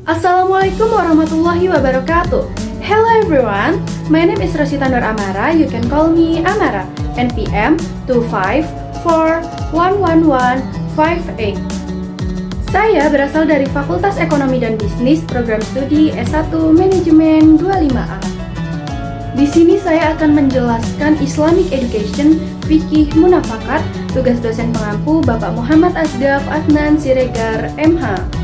Assalamualaikum warahmatullahi wabarakatuh. Hello everyone, my name is Rosita Nur Amara. You can call me Amara. NPM 254111158. Saya berasal dari Fakultas Ekonomi dan Bisnis, Program Studi S1 Manajemen 25A. Di sini saya akan menjelaskan Islamic Education, Fikih Munafakat, tugas dosen pengampu Bapak Muhammad Asgaf Adnan Siregar, MH.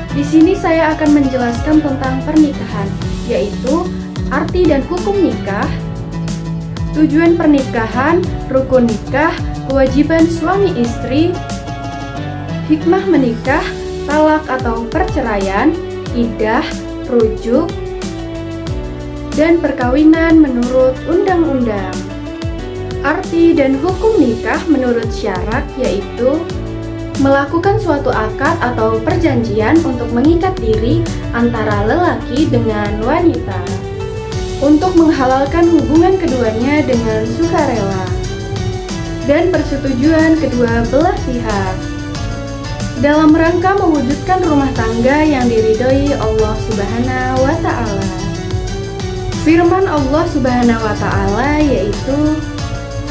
Di sini saya akan menjelaskan tentang pernikahan, yaitu arti dan hukum nikah, tujuan pernikahan, rukun nikah, kewajiban suami istri, hikmah menikah, talak atau perceraian, iddah, rujuk, dan perkawinan menurut undang-undang. Arti dan hukum nikah menurut syarak yaitu melakukan suatu akad atau perjanjian untuk mengikat diri antara lelaki dengan wanita untuk menghalalkan hubungan keduanya dengan sukarela dan persetujuan kedua belah pihak dalam rangka mewujudkan rumah tangga yang diridhoi Allah Subhanahu wa Ta'ala. Firman Allah Subhanahu wa Ta'ala yaitu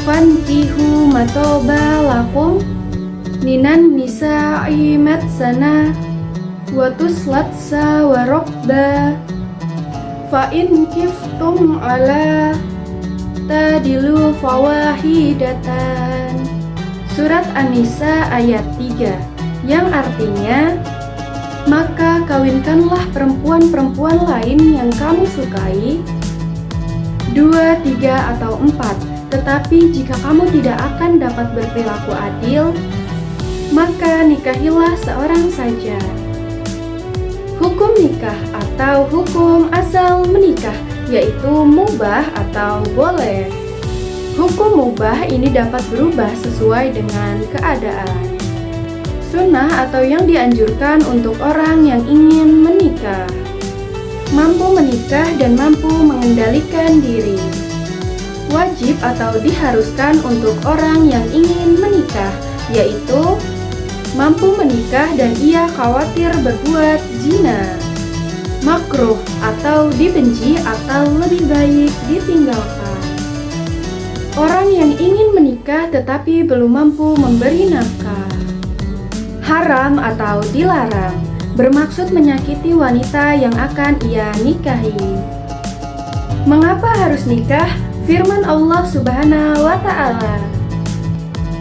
fankihu matoba lakum minan nisa'i matsana wa tuslatsa wa rokba fa in kiftum ala tadilu fawahidatan. Surat An-Nisa ayat 3, yang artinya maka kawinkanlah perempuan-perempuan lain yang kamu sukai 2, 3 atau 4. Tetapi jika kamu tidak akan dapat berperilaku adil, maka nikahilah seorang saja. Hukum nikah atau hukum asal menikah yaitu mubah atau boleh. Hukum mubah ini dapat berubah sesuai dengan keadaan. Sunnah atau yang dianjurkan untuk orang yang ingin menikah, mampu menikah dan mampu mengendalikan diri. Wajib atau diharuskan untuk orang yang ingin menikah yaitu mampu menikah dan ia khawatir berbuat zina. Makruh atau dibenci atau lebih baik ditinggalkan. Orang yang ingin menikah tetapi belum mampu memberi nafkah. Haram atau dilarang, bermaksud menyakiti wanita yang akan ia nikahi. Mengapa harus nikah? Firman Allah Subhanahu wa Ta'ala,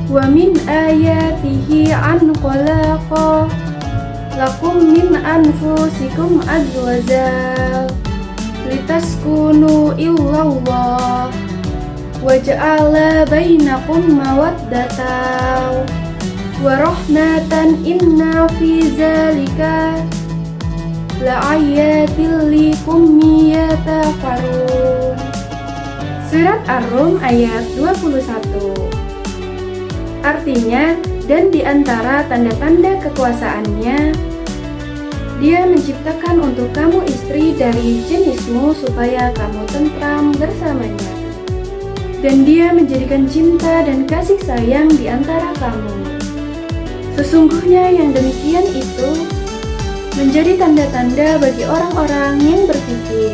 wa min ayatihi an khalaqa lakum min anfusikum azwajal litaskunu illallah wa ja'ala bainakum mawaddatan wa rahmatan inna fi zalika la'ayatil likum yatafakkarun. Surat Ar-Rum ayat 21. Artinya, dan di antara tanda-tanda kekuasaannya, Dia menciptakan untuk kamu istri dari jenismu supaya kamu tentram bersamanya. Dan Dia menjadikan cinta dan kasih sayang di antara kamu. Sesungguhnya yang demikian itu menjadi tanda-tanda bagi orang-orang yang berpikir.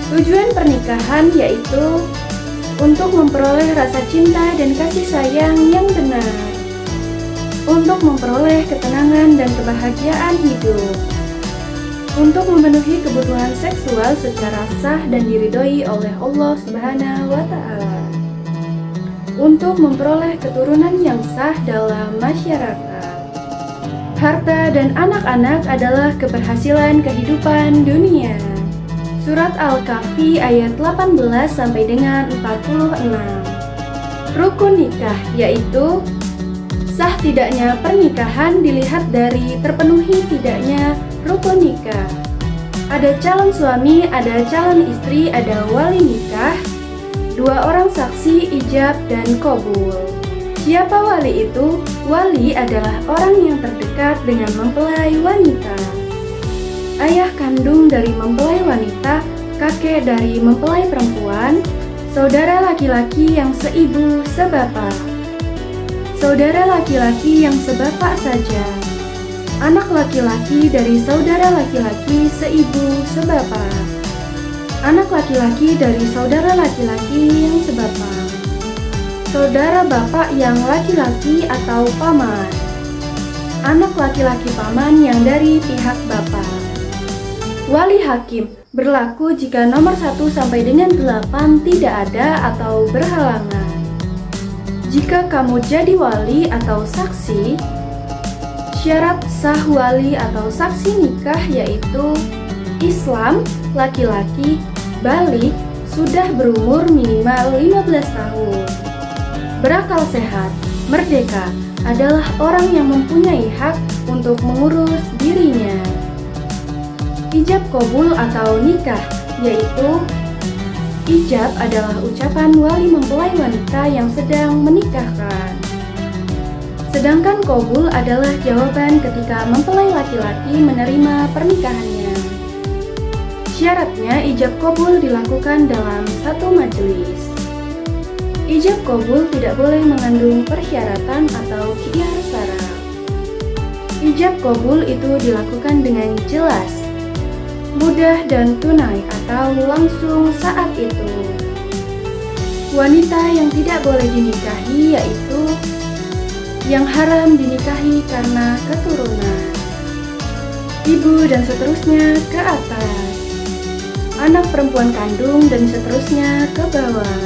Tujuan pernikahan yaitu untuk memperoleh rasa cinta dan kasih sayang yang benar, untuk memperoleh ketenangan dan kebahagiaan hidup, untuk memenuhi kebutuhan seksual secara sah dan diridhoi oleh Allah Subhanahu wa Ta'ala, untuk memperoleh keturunan yang sah dalam masyarakat. Harta dan anak-anak adalah keberhasilan kehidupan dunia. Surat Al-Kahfi ayat 18 sampai dengan 46. Rukun nikah yaitu sah tidaknya pernikahan dilihat dari terpenuhi tidaknya rukun nikah. Ada calon suami, ada calon istri, ada wali nikah, 2 orang saksi ijab dan qabul. Siapa wali itu? Wali adalah orang yang terdekat dengan mempelai wanita. Ayah kandung dari mempelai wanita, kakek dari mempelai perempuan, saudara laki-laki yang seibu sebapak, saudara laki-laki yang sebapak saja, Anak laki-laki dari saudara laki-laki seibu sebapak. Anak laki-laki dari saudara laki-laki yang sebapak. Saudara bapak yang laki-laki atau paman. Anak laki-laki paman yang dari pihak bapak. Wali hakim berlaku jika nomor 1 sampai dengan 8 tidak ada atau berhalangan. Jika kamu jadi wali atau saksi, syarat sah wali atau saksi nikah yaitu Islam, laki-laki, balik, sudah berumur minimal 15 tahun. Berakal sehat, merdeka, adalah orang yang mempunyai hak untuk mengurus dirinya. Ijab kabul atau nikah, yaitu ijab adalah ucapan wali mempelai wanita yang sedang menikahkan. Sedangkan kabul adalah jawaban ketika mempelai laki-laki menerima pernikahannya. Syaratnya ijab kabul dilakukan dalam satu majelis. Ijab kabul tidak boleh mengandung persyaratan atau khiyar syarat. Ijab kabul itu dilakukan dengan jelas, mudah dan tunai atau langsung saat itu. Wanita yang tidak boleh dinikahi yaitu yang haram dinikahi karena keturunan, ibu dan seterusnya ke atas, anak perempuan kandung dan seterusnya ke bawah,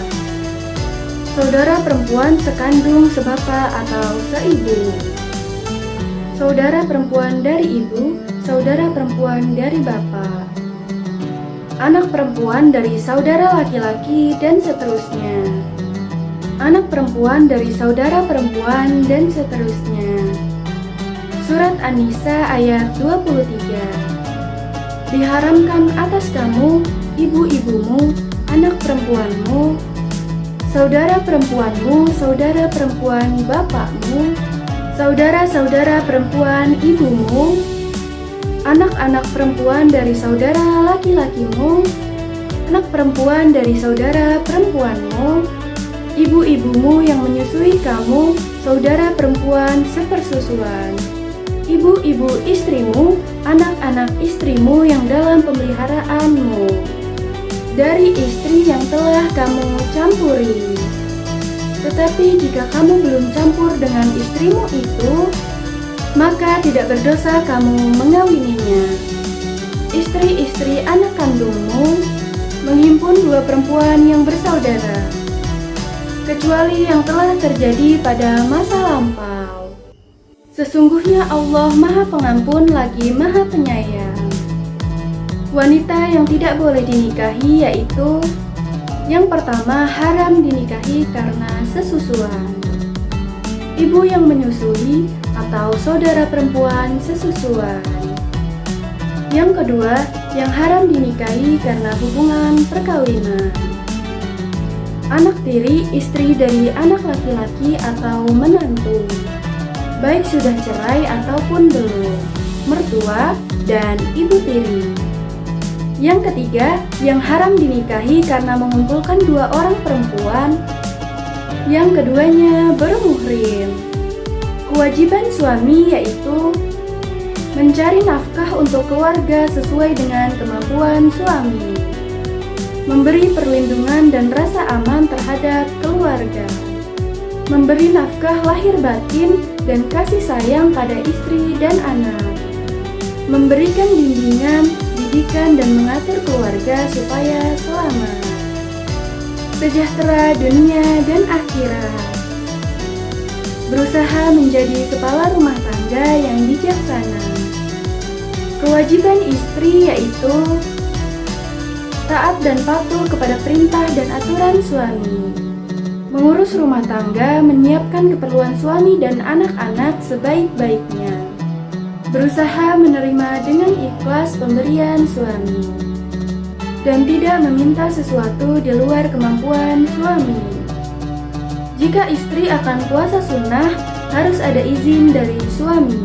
saudara perempuan sekandung sebapak atau seibu, saudara perempuan dari ibu, saudara perempuan dari bapak, anak perempuan dari saudara laki-laki dan seterusnya, anak perempuan dari saudara perempuan dan seterusnya. Surat An-Nisa ayat 23. Diharamkan atas kamu, ibu-ibumu, anak perempuanmu, saudara perempuanmu, saudara perempuan bapakmu, saudara-saudara perempuan ibumu, anak-anak perempuan dari saudara laki-lakimu, anak perempuan dari saudara perempuanmu, ibu-ibumu yang menyusui kamu, saudara perempuan sepersusuan, ibu-ibu istrimu, anak-anak istrimu yang dalam pemeliharaanmu, dari istri yang telah kamu campuri. Tetapi jika kamu belum campur dengan istrimu itu, maka tidak berdosa kamu mengawininya. Istri-istri anak kandungmu menghimpun dua perempuan yang bersaudara, kecuali yang telah terjadi pada masa lampau. Sesungguhnya Allah Maha Pengampun lagi Maha Penyayang. Wanita yang tidak boleh dinikahi yaitu yang pertama, haram dinikahi karena sesusuan, ibu yang menyusui atau saudara perempuan sesusuan. Yang kedua, yang haram dinikahi karena hubungan perkawinan, anak tiri, istri dari anak laki-laki atau menantu, baik sudah cerai ataupun belum, mertua, dan ibu tiri. Yang ketiga, yang haram dinikahi karena mengumpulkan dua orang perempuan yang keduanya bermuhrim. Kewajiban suami yaitu mencari nafkah untuk keluarga sesuai dengan kemampuan suami, memberi perlindungan dan rasa aman terhadap keluarga, memberi nafkah lahir batin dan kasih sayang pada istri dan anak, memberikan bimbingan, didikan dan mengatur keluarga supaya selamat, sejahtera dunia dan akhirat, berusaha menjadi kepala rumah tangga yang bijaksana. Kewajiban istri yaitu taat dan patuh kepada perintah dan aturan suami, mengurus rumah tangga, menyiapkan keperluan suami dan anak-anak sebaik-baiknya, berusaha menerima dengan ikhlas pemberian suami, dan tidak meminta sesuatu di luar kemampuan suami. Jika istri akan puasa sunnah, harus ada izin dari suami,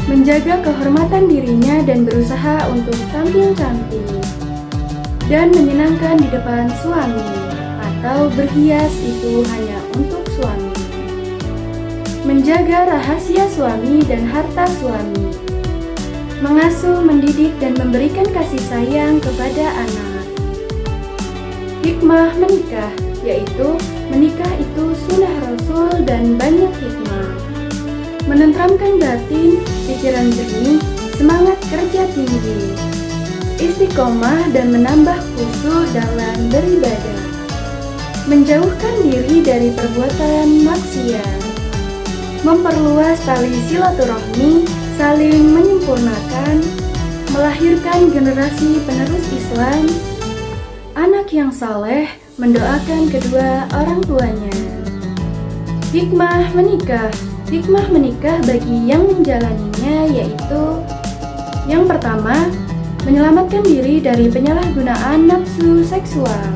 menjaga kehormatan dirinya dan berusaha untuk tampil cantik dan menyenangkan di depan suami, atau berhias itu hanya untuk suami. menjaga rahasia suami dan harta suami, mengasuh, mendidik, dan memberikan kasih sayang kepada anak. Hikmah menikah, yaitu menikah itu sunnah Rasul dan banyak hikmah. Menenteramkan batin, pikiran jernih, semangat kerja tinggi, istiqomah dan menambah khusyuk dalam beribadah, menjauhkan diri dari perbuatan maksiat, memperluas tali silaturahmi, saling menyempurnakan, melahirkan generasi penerus Islam, anak yang saleh, mendoakan kedua orang tuanya. Hikmah menikah. Hikmah menikah bagi yang menjalaninya yaitu: yang pertama, menyelamatkan diri dari penyalahgunaan nafsu seksual.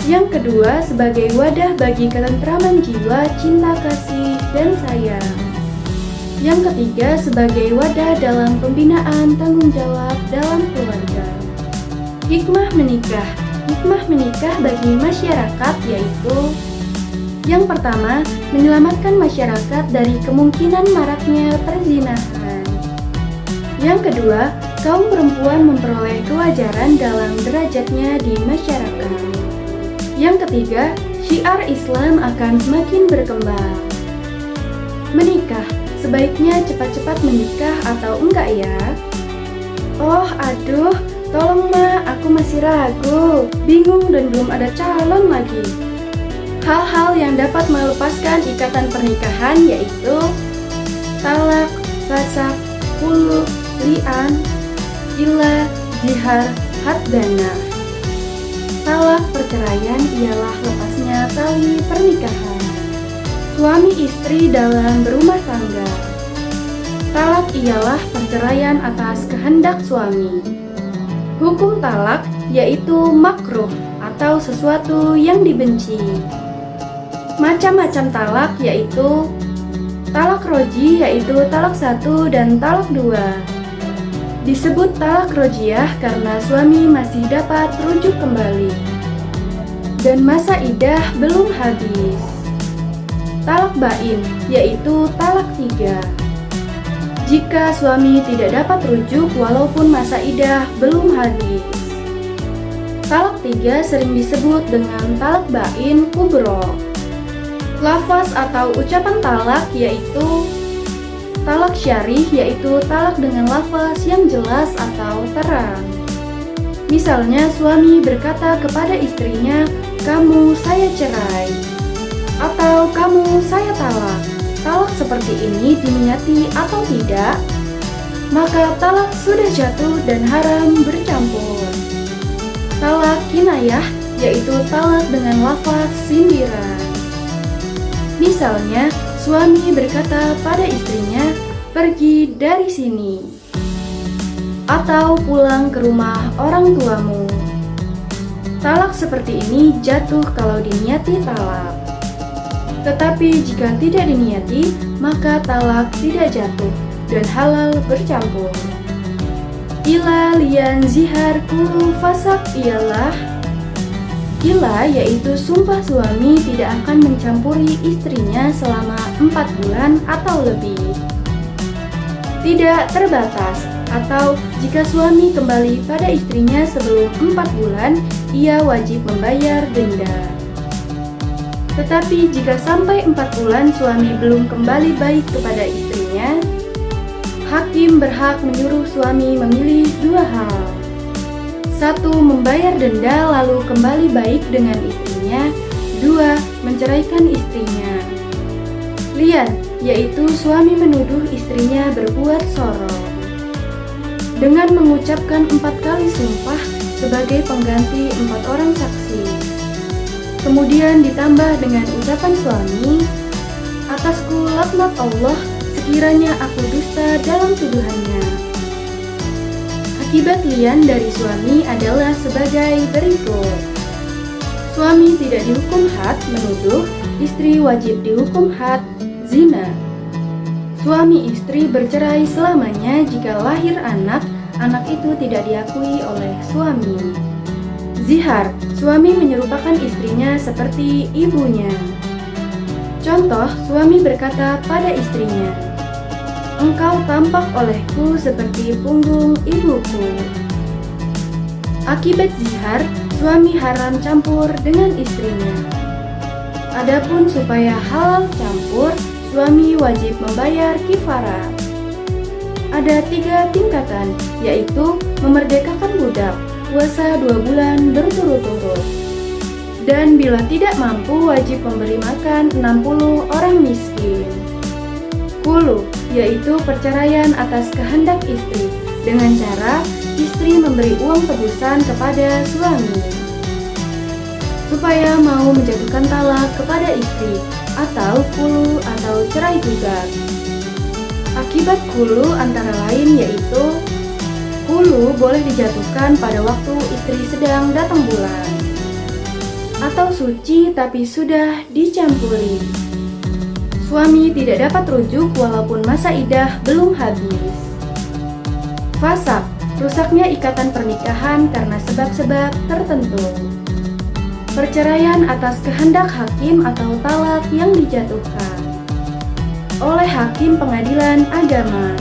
Yang kedua, sebagai wadah bagi ketentraman jiwa, cinta kasih, dan sayang. Yang ketiga, sebagai wadah dalam pembinaan tanggung jawab dalam keluarga. Hikmah menikah. Hikmah menikah bagi masyarakat yaitu: yang pertama, menyelamatkan masyarakat dari kemungkinan maraknya perzinahan. Yang kedua, kaum perempuan memperoleh kewajaran dalam derajatnya di masyarakat. Yang ketiga, syiar Islam akan semakin berkembang. Menikah, sebaiknya cepat-cepat menikah atau enggak ya? Oh, aduh, tolong Ma, aku masih ragu, bingung dan belum ada calon lagi. Hal-hal yang dapat melepaskan ikatan pernikahan yaitu talak, fasak, khulu, li'an, ila, zihar, haddana. Talak perceraian ialah lepasnya tali pernikahan suami istri dalam berumah tangga. Talak ialah perceraian atas kehendak suami. Hukum talak yaitu makruh atau sesuatu yang dibenci. Macam-macam talak yaitu talak roji yaitu talak 1 dan talak 2. Disebut talak rojiyah karena suami masih dapat rujuk kembali dan masa iddah belum habis. Talak bain yaitu talak 3. Jika suami tidak dapat rujuk walaupun masa iddah belum habis. Talak 3 sering disebut dengan talak bain kubro. Lafaz atau ucapan talak yaitu talak syarih yaitu talak dengan lafaz yang jelas atau terang. Misalnya suami berkata kepada istrinya, "Kamu saya cerai," atau "Kamu saya talak." Talak seperti ini diniati atau tidak, maka talak sudah jatuh dan haram bercampur. Talak kinayah yaitu talak dengan lafaz sindiran. Misalnya, suami berkata pada istrinya, "Pergi dari sini," atau "Pulang ke rumah orang tuamu." Talak seperti ini jatuh kalau diniati talak. Tetapi jika tidak diniati, maka talak tidak jatuh dan halal bercampur. Ila lian zihar kulu fasak ialah ila yaitu sumpah suami tidak akan mencampuri istrinya selama 4 bulan atau lebih. Tidak terbatas, atau jika suami kembali pada istrinya sebelum 4 bulan, ia wajib membayar denda. Tetapi jika sampai 4 bulan suami belum kembali baik kepada istrinya, hakim berhak menyuruh suami memilih 2 hal. 1. Membayar denda lalu kembali baik dengan istrinya. 2. Menceraikan istrinya. Lian, yaitu suami menuduh istrinya berbuat sorong dengan mengucapkan 4 kali sumpah sebagai pengganti 4 orang saksi. Kemudian ditambah dengan ucapan suami, "Atasku laknat Allah sekiranya aku dusta dalam tuduhannya." Akibat lian dari suami adalah sebagai berikut. Suami tidak dihukum had menuduh, istri wajib dihukum had zina. Suami istri bercerai selamanya jika lahir anak, anak itu tidak diakui oleh suami. Zihar, suami menyerupakan istrinya seperti ibunya. Contoh, suami berkata pada istrinya, "Engkau tampak olehku seperti punggung ibuku." Akibat zihar, suami haram campur dengan istrinya. Adapun supaya halal campur, suami wajib membayar kifarah. Ada 3 tingkatan, yaitu memerdekakan budak, puasa 2 bulan berturut-turut, dan bila tidak mampu wajib memberi makan 60 orang miskin. Khulu, yaitu perceraian atas kehendak istri, dengan cara istri memberi uang tebusan kepada suami supaya mau menjatuhkan talak kepada istri, atau khulu atau cerai gugat. Akibat khulu antara lain yaitu khulu boleh dijatuhkan pada waktu istri sedang datang bulan, atau suci tapi sudah dicampuri. Suami tidak dapat rujuk walaupun masa iddah belum habis. Fasak, rusaknya ikatan pernikahan karena sebab-sebab tertentu. Perceraian atas kehendak hakim atau talak yang dijatuhkan oleh hakim pengadilan agama.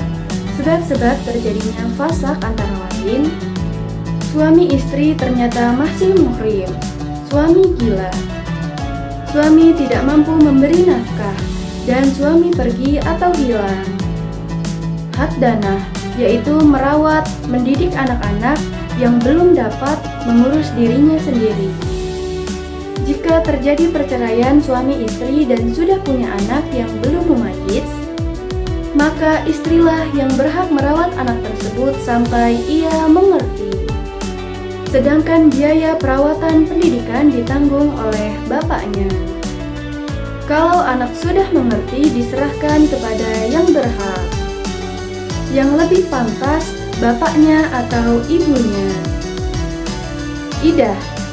Sebab-sebab terjadinya fasak antara lain: suami istri ternyata masih muhrim, suami gila, suami tidak mampu memberi nafkah, dan suami pergi atau hilang. Haddanah, yaitu merawat, mendidik anak-anak yang belum dapat mengurus dirinya sendiri. Jika terjadi perceraian suami istri dan sudah punya anak yang belum mumayyiz, maka istrilah yang berhak merawat anak tersebut sampai ia mengerti. Sedangkan biaya perawatan pendidikan ditanggung oleh bapaknya. Kalau anak sudah mengerti, diserahkan kepada yang berhak, yang lebih pantas bapaknya atau ibunya.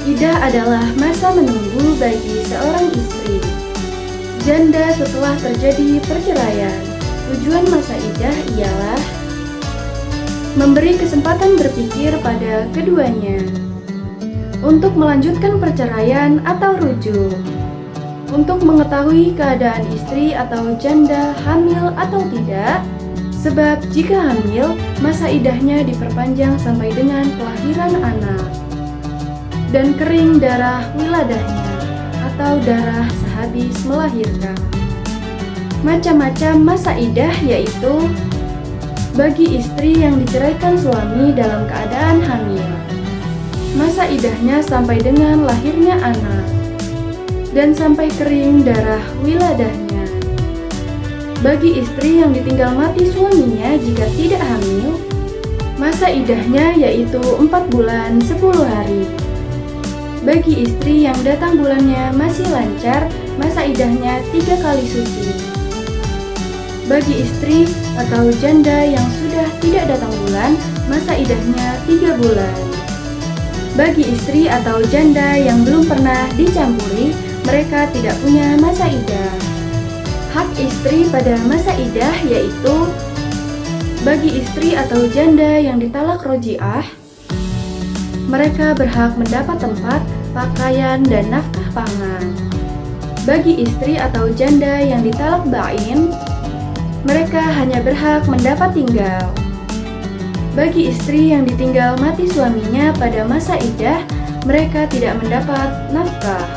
Iddah adalah masa menunggu bagi seorang istri janda setelah terjadi perceraian. Tujuan masa iddah ialah memberi kesempatan berpikir pada keduanya untuk melanjutkan perceraian atau rujuk, untuk mengetahui keadaan istri atau janda hamil atau tidak. Sebab jika hamil, masa iddahnya diperpanjang sampai dengan kelahiran anak dan kering darah wiladahnya atau darah sehabis melahirkan. Macam-macam masa iddah, yaitu bagi istri yang diceraikan suami dalam keadaan hamil, masa iddahnya sampai dengan lahirnya anak dan sampai kering darah wiladahnya. Bagi istri yang ditinggal mati suaminya jika tidak hamil, masa iddahnya yaitu 4 bulan 10 hari. Bagi istri yang datang bulannya masih lancar, masa iddahnya 3 kali suci. Bagi istri atau janda yang sudah tidak datang bulan, masa iddahnya 3 bulan. Bagi istri atau janda yang belum pernah dicampuri, mereka tidak punya masa iddah. Hak istri pada masa iddah yaitu bagi istri atau janda yang ditalak roji'ah, mereka berhak mendapat tempat, pakaian, dan nafkah pangan. Bagi istri atau janda yang ditalak ba'in, mereka hanya berhak mendapat tinggal. Bagi istri yang ditinggal mati suaminya pada masa iddah, mereka tidak mendapat nafkah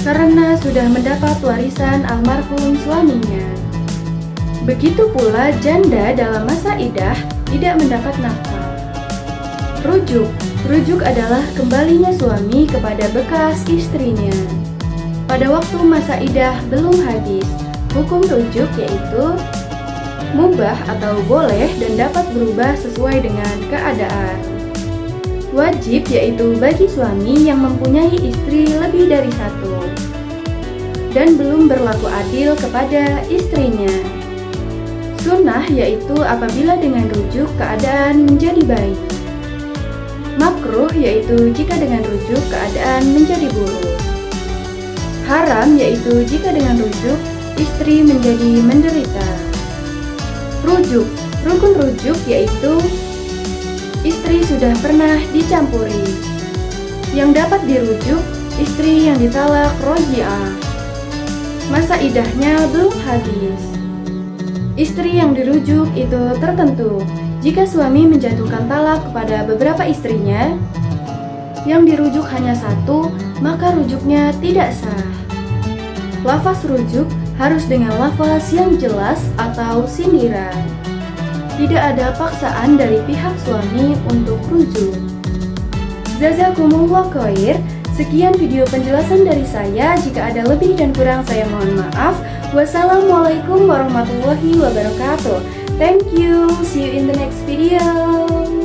karena sudah mendapat warisan almarhum suaminya. Begitu pula janda dalam masa iddah tidak mendapat nafkah. Rujuk adalah kembalinya suami kepada bekas istrinya pada waktu masa iddah belum habis. Hukum rujuk yaitu mubah atau boleh dan dapat berubah sesuai dengan keadaan. Wajib yaitu bagi suami yang mempunyai istri lebih dari 1 dan belum berlaku adil kepada istrinya. Sunnah yaitu apabila dengan rujuk keadaan menjadi baik. Makruh yaitu jika dengan rujuk keadaan menjadi buruk. Haram yaitu jika dengan rujuk istri menjadi menderita. Rukun rujuk yaitu istri sudah pernah dicampuri. Yang dapat dirujuk istri yang ditalak roji'ah. masa idahnya belum habis. Istri yang dirujuk itu tertentu. Jika suami menjatuhkan talak kepada beberapa istrinya, yang dirujuk hanya satu, maka rujuknya tidak sah. Lafaz rujuk harus dengan lafaz yang jelas atau sindiran. Tidak ada paksaan dari pihak suami untuk rujuk. Jazakumullah khair. Sekian video penjelasan dari saya. Jika ada lebih dan kurang, saya mohon maaf. Wassalamualaikum warahmatullahi wabarakatuh. Thank you. See you in the next video.